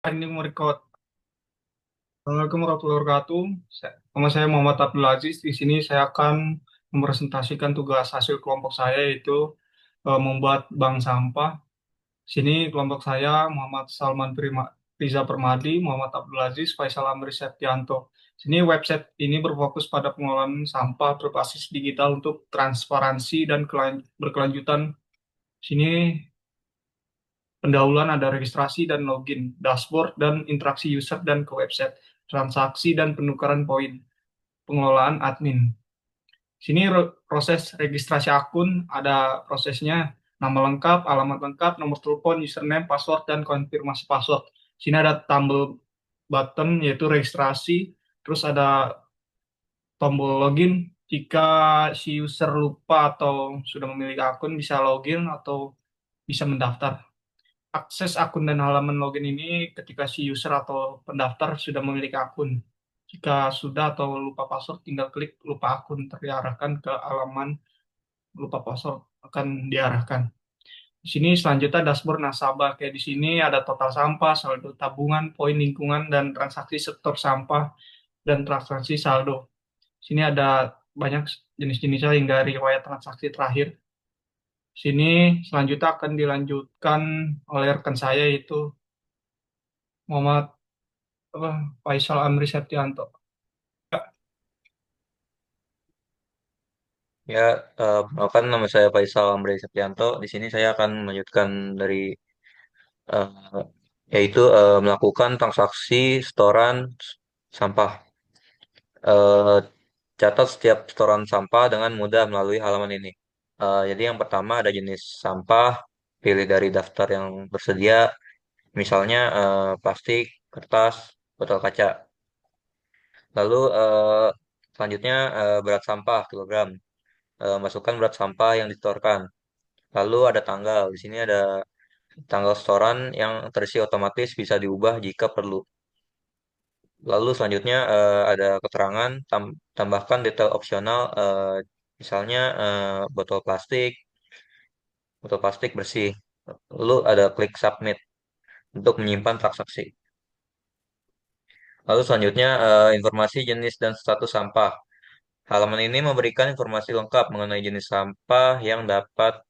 Ini merecord. Assalamualaikum warahmatullahi wabarakatuh. Nama saya Muhammad Abdul Aziz. Di sini saya akan mepresentasikan tugas hasil kelompok saya yaitu membuat bank sampah. Sini kelompok saya Muhammad Riza Permadi, Muhammad Abdul Aziz, Faisal Amri Septianto. Sini website ini berfokus pada pengelolaan sampah berbasis digital untuk transparansi dan berkelanjutan. Sini pendahuluan ada registrasi dan login, dashboard dan interaksi user dan ke website, transaksi dan penukaran poin, pengelolaan admin. Sini proses registrasi akun, ada prosesnya, nama lengkap, alamat lengkap, nomor telepon, username, password, dan konfirmasi password. Sini ada tombol button yaitu registrasi, terus ada tombol login. Jika si user lupa atau sudah memiliki akun, bisa login atau bisa mendaftar. Akses akun dan halaman login ini ketika si user atau pendaftar sudah memiliki akun. Jika sudah atau lupa password, tinggal klik lupa akun terdiarahkan ke halaman lupa password akan diarahkan. Di sini selanjutnya dashboard nasabah. Kayak di sini ada total sampah, saldo tabungan, poin lingkungan, dan transaksi sektor sampah dan transaksi saldo. Di sini ada banyak jenis-jenisnya hingga riwayat transaksi terakhir. Sini selanjutnya akan dilanjutkan oleh rekan saya yaitu Muhammad apa, Faisal Amri Septianto. Ya, perkenalkan nama saya Faisal Amri Septianto. Di sini saya akan melanjutkan dari eh, yaitu melakukan transaksi setoran sampah. Eh, Catat setiap setoran sampah dengan mudah melalui halaman ini. Jadi yang pertama ada jenis sampah, pilih dari daftar yang tersedia, misalnya plastik, kertas, botol kaca. Lalu selanjutnya berat sampah kilogram. Masukkan berat sampah yang disetorkan. Lalu ada tanggal. Di sini ada tanggal setoran yang terisi otomatis bisa diubah jika perlu. Lalu selanjutnya ada keterangan, tambahkan detail opsional, misalnya botol plastik bersih. Lalu ada klik submit untuk menyimpan transaksi. Lalu selanjutnya informasi jenis dan status sampah. Halaman ini memberikan informasi lengkap mengenai jenis sampah yang dapat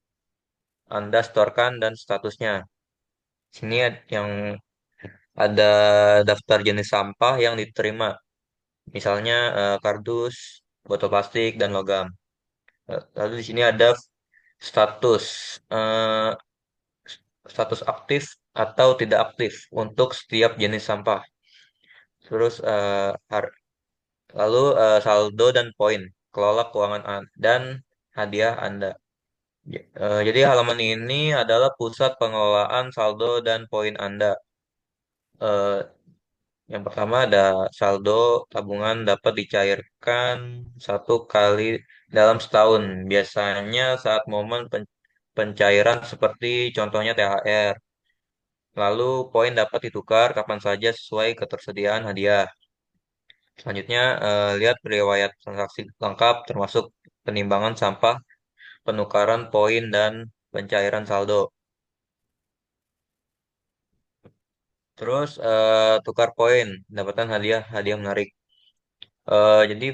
Anda setorkan dan statusnya. Sini yang ada daftar jenis sampah yang diterima, misalnya kardus, botol plastik, dan logam. Lalu di sini ada status, eh, status aktif atau tidak aktif untuk setiap jenis sampah. Terus lalu saldo dan poin, kelola keuangan dan hadiah Anda. Jadi halaman ini adalah pusat pengelolaan saldo dan poin Anda. Eh, Yang pertama ada saldo tabungan dapat dicairkan satu kali dalam setahun. Biasanya saat momen pencairan seperti contohnya THR. Lalu poin dapat ditukar kapan saja sesuai ketersediaan hadiah. Selanjutnya lihat riwayat transaksi lengkap termasuk penimbangan sampah, penukaran poin dan pencairan saldo. Terus tukar poin, dapatkan hadiah hadiah menarik. Jadi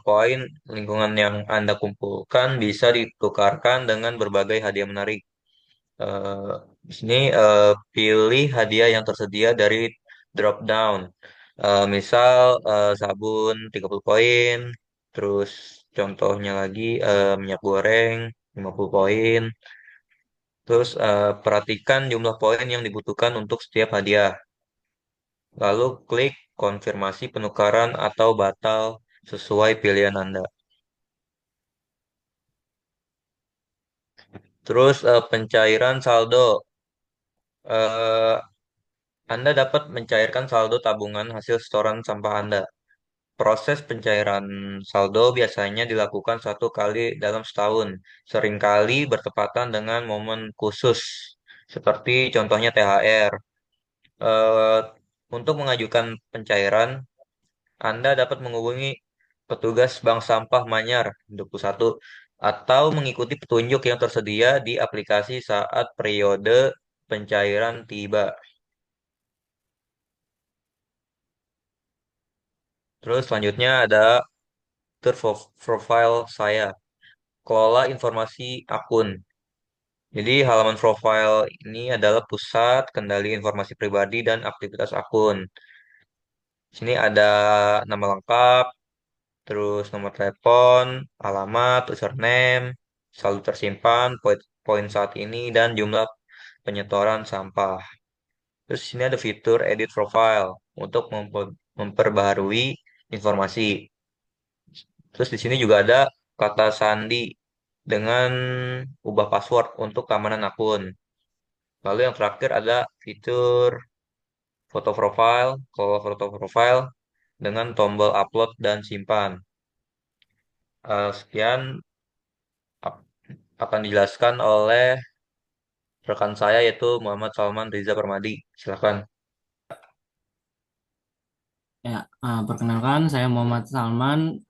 poin lingkungan yang Anda kumpulkan bisa ditukarkan dengan berbagai hadiah menarik. Eh, di sini pilih hadiah yang tersedia dari drop down. Misal sabun 30 poin, terus contohnya lagi minyak goreng 50 poin. Terus perhatikan jumlah poin yang dibutuhkan untuk setiap hadiah. Lalu klik konfirmasi penukaran atau batal sesuai pilihan Anda. Terus pencairan saldo. Eh, Anda dapat mencairkan saldo tabungan hasil setoran sampah Anda. Proses pencairan saldo biasanya dilakukan satu kali dalam setahun, seringkali bertepatan dengan momen khusus, seperti contohnya THR. Eh, untuk mengajukan pencairan, Anda dapat menghubungi petugas Bank Sampah Manyar 21 atau mengikuti petunjuk yang tersedia di aplikasi saat periode pencairan tiba. Terus selanjutnya ada fitur profile saya. Kelola informasi akun. Jadi halaman profile ini adalah pusat kendali informasi pribadi dan aktivitas akun. Sini ada nama lengkap, terus nomor telepon, alamat, username, saldo tersimpan, poin poin saat ini, dan jumlah penyetoran sampah. Terus sini ada fitur edit profile untuk memperbaharui informasi. Terus di sini juga ada kata sandi dengan ubah password untuk keamanan akun. Lalu yang terakhir ada fitur foto profile, kalau foto profile dengan tombol upload dan simpan. Sekian ap- akan dijelaskan oleh rekan saya yaitu Muhammad Salman Riza Permadi. Silakan. Ya, perkenalkan saya Muhammad Salman.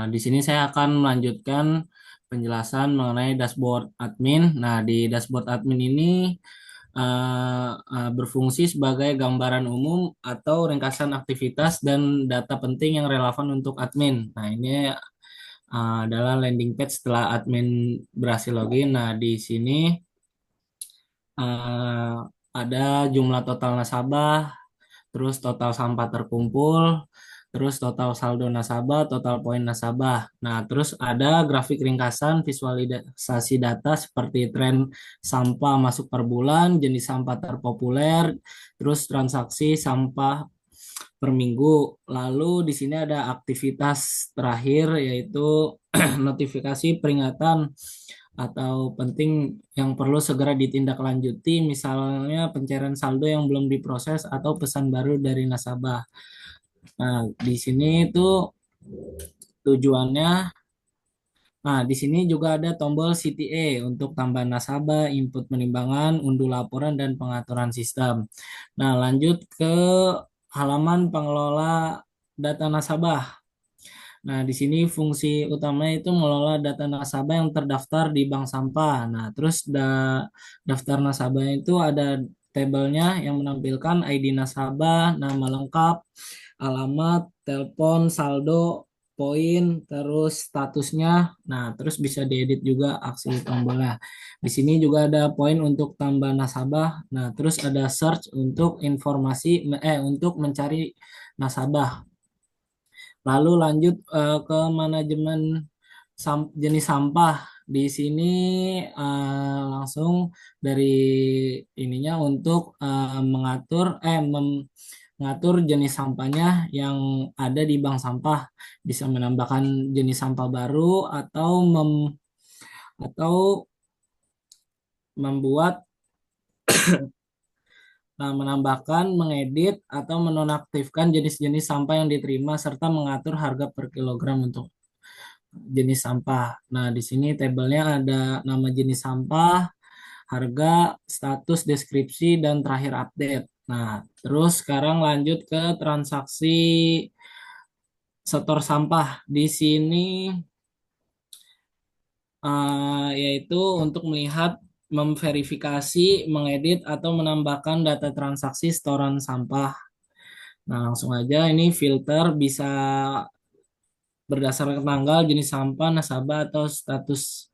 Di sini saya akan melanjutkan penjelasan mengenai dashboard admin. Nah, di dashboard admin ini berfungsi sebagai gambaran umum atau ringkasan aktivitas dan data penting yang relevan untuk admin. Nah, ini adalah landing page setelah admin berhasil login. Nah, di sini eh, ada jumlah total nasabah, terus total sampah terkumpul, terus total saldo nasabah, total poin nasabah. Nah, terus ada grafik ringkasan visualisasi data seperti tren sampah masuk per bulan, jenis sampah terpopuler, terus transaksi sampah per minggu. Lalu di sini ada aktivitas terakhir yaitu notifikasi peringatan atau penting yang perlu segera ditindaklanjuti, misalnya pencairan saldo yang belum diproses atau pesan baru dari nasabah. Nah, di sini itu tujuannya. Nah, di sini juga ada tombol CTA untuk tambahan nasabah, input penimbangan, unduh laporan, dan pengaturan sistem. Nah, lanjut ke halaman pengelola data nasabah. Nah, di sini fungsi utamanya itu mengelola data nasabah yang terdaftar di bank sampah. Nah, terus daftar nasabah itu ada tabelnya yang menampilkan ID nasabah, nama lengkap, alamat, telepon, saldo, poin, terus statusnya. Nah, terus bisa diedit juga aksi tombolnya. Di sini juga ada poin untuk tambah nasabah. Nah, terus ada search untuk untuk mencari nasabah. Lalu lanjut ke manajemen jenis sampah. Di sini langsung dari ininya untuk mengatur jenis sampahnya yang ada di bank sampah. Bisa menambahkan jenis sampah baru atau membuat menambahkan, mengedit, atau menonaktifkan jenis-jenis sampah yang diterima serta mengatur harga per kilogram untuk jenis sampah. Nah, di sini tabelnya ada nama jenis sampah, harga, status, deskripsi, dan terakhir update. Nah, terus sekarang lanjut ke transaksi setor sampah. Di sini yaitu untuk melihat, memverifikasi, mengedit, atau menambahkan data transaksi setoran sampah. Nah, langsung aja ini filter bisa berdasarkan tanggal, jenis sampah, nasabah, atau status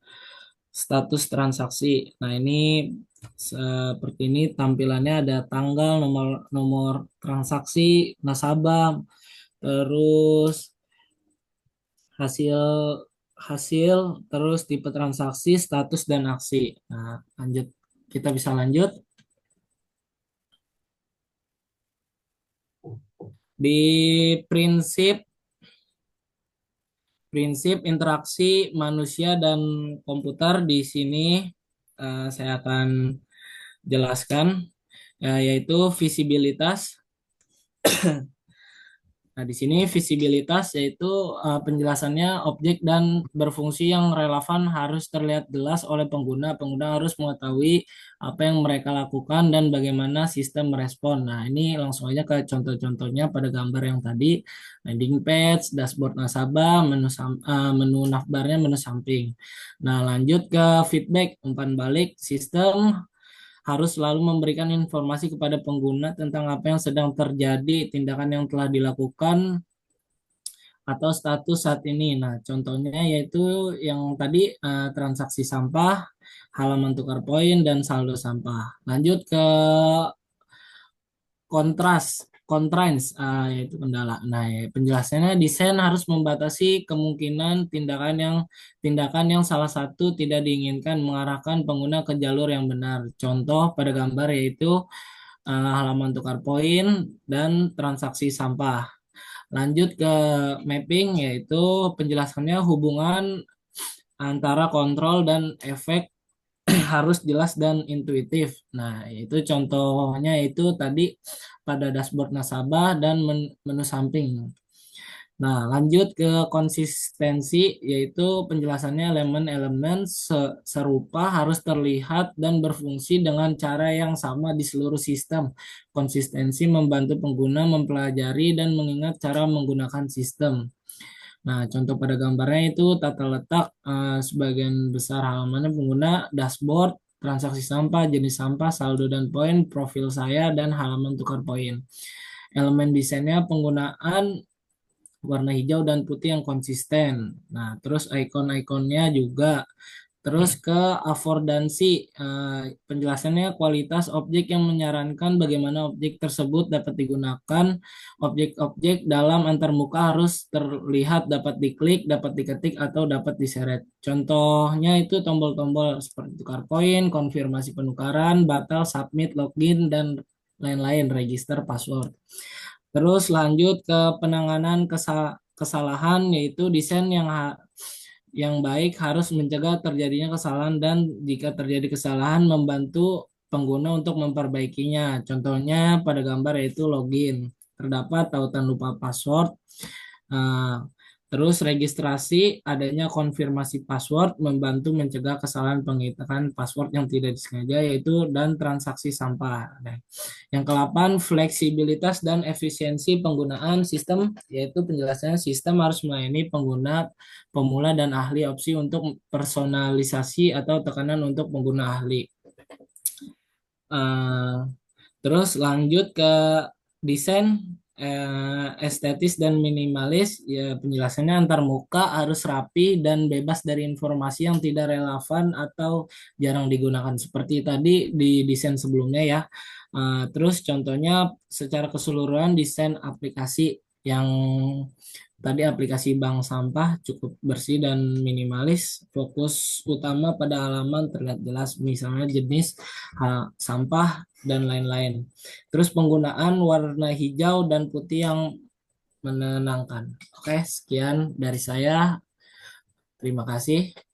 status transaksi. Nah, ini seperti ini tampilannya, ada tanggal, nomor nomor transaksi, nasabah, terus hasil hasil, terus tipe transaksi, status, dan aksi. Nah, lanjut, kita bisa lanjut di prinsip prinsip interaksi manusia dan komputer. Di sini saya akan jelaskan, yaitu visibilitas. Nah, di sini visibilitas yaitu penjelasannya objek dan berfungsi yang relevan harus terlihat jelas oleh pengguna. Pengguna harus mengetahui apa yang mereka lakukan dan bagaimana sistem merespon. Nah, ini langsung aja ke contoh-contohnya pada gambar yang tadi. Landing page, dashboard nasabah, menu navbarnya, menu samping. Nah, lanjut ke feedback, umpan balik. Sistem harus selalu memberikan informasi kepada pengguna tentang apa yang sedang terjadi, tindakan yang telah dilakukan, atau status saat ini. Nah, contohnya yaitu yang tadi transaksi sampah, halaman tukar poin, dan saldo sampah. Lanjut ke constraints, yaitu kendala. Nah, ya, penjelasannya desain harus membatasi kemungkinan tindakan yang salah satu tidak diinginkan mengarahkan pengguna ke jalur yang benar. Contoh pada gambar yaitu halaman tukar poin dan transaksi sampah. Lanjut ke mapping, yaitu penjelasannya hubungan antara kontrol dan efek harus jelas dan intuitif. Nah, itu contohnya itu tadi pada dashboard nasabah dan menu samping. Nah, lanjut ke konsistensi, yaitu penjelasannya elemen-elemen serupa harus terlihat dan berfungsi dengan cara yang sama di seluruh sistem. Konsistensi membantu pengguna mempelajari dan mengingat cara menggunakan sistem. Nah, contoh pada gambarnya itu tata letak sebagian besar halamannya pengguna, dashboard, transaksi sampah, jenis sampah, saldo dan poin, profil saya, dan halaman tukar poin. Elemen desainnya penggunaan warna hijau dan putih yang konsisten. Nah, terus ikon-ikonnya juga. Terus ke affordancy, penjelasannya kualitas objek yang menyarankan bagaimana objek tersebut dapat digunakan. Objek-objek dalam antarmuka harus terlihat, dapat diklik, dapat diketik, atau dapat diseret. Contohnya itu tombol-tombol seperti tukar poin, konfirmasi penukaran, batal, submit, login, dan lain-lain, register password. Terus lanjut ke penanganan kesalahan, yaitu desain yang baik harus mencegah terjadinya kesalahan dan jika terjadi kesalahan membantu pengguna untuk memperbaikinya. Contohnya pada gambar yaitu login. Terdapat tautan lupa password. Nah, terus registrasi, adanya konfirmasi password membantu mencegah kesalahan pengisian password yang tidak disengaja, yaitu dan transaksi sampah. Nah, yang ke-8, fleksibilitas dan efisiensi penggunaan sistem, yaitu penjelasannya sistem harus melayani pengguna pemula dan ahli, opsi untuk personalisasi atau tekanan untuk pengguna ahli. Terus lanjut ke desain estetis dan minimalis, ya penjelasannya antar muka harus rapi dan bebas dari informasi yang tidak relevan atau jarang digunakan seperti tadi di desain sebelumnya ya. Terus contohnya secara keseluruhan desain aplikasi yang tadi aplikasi bank sampah cukup bersih dan minimalis, fokus utama pada halaman terlihat jelas, misalnya jenis sampah dan lain-lain. Terus penggunaan warna hijau dan putih yang menenangkan. Oke, sekian dari saya. Terima kasih.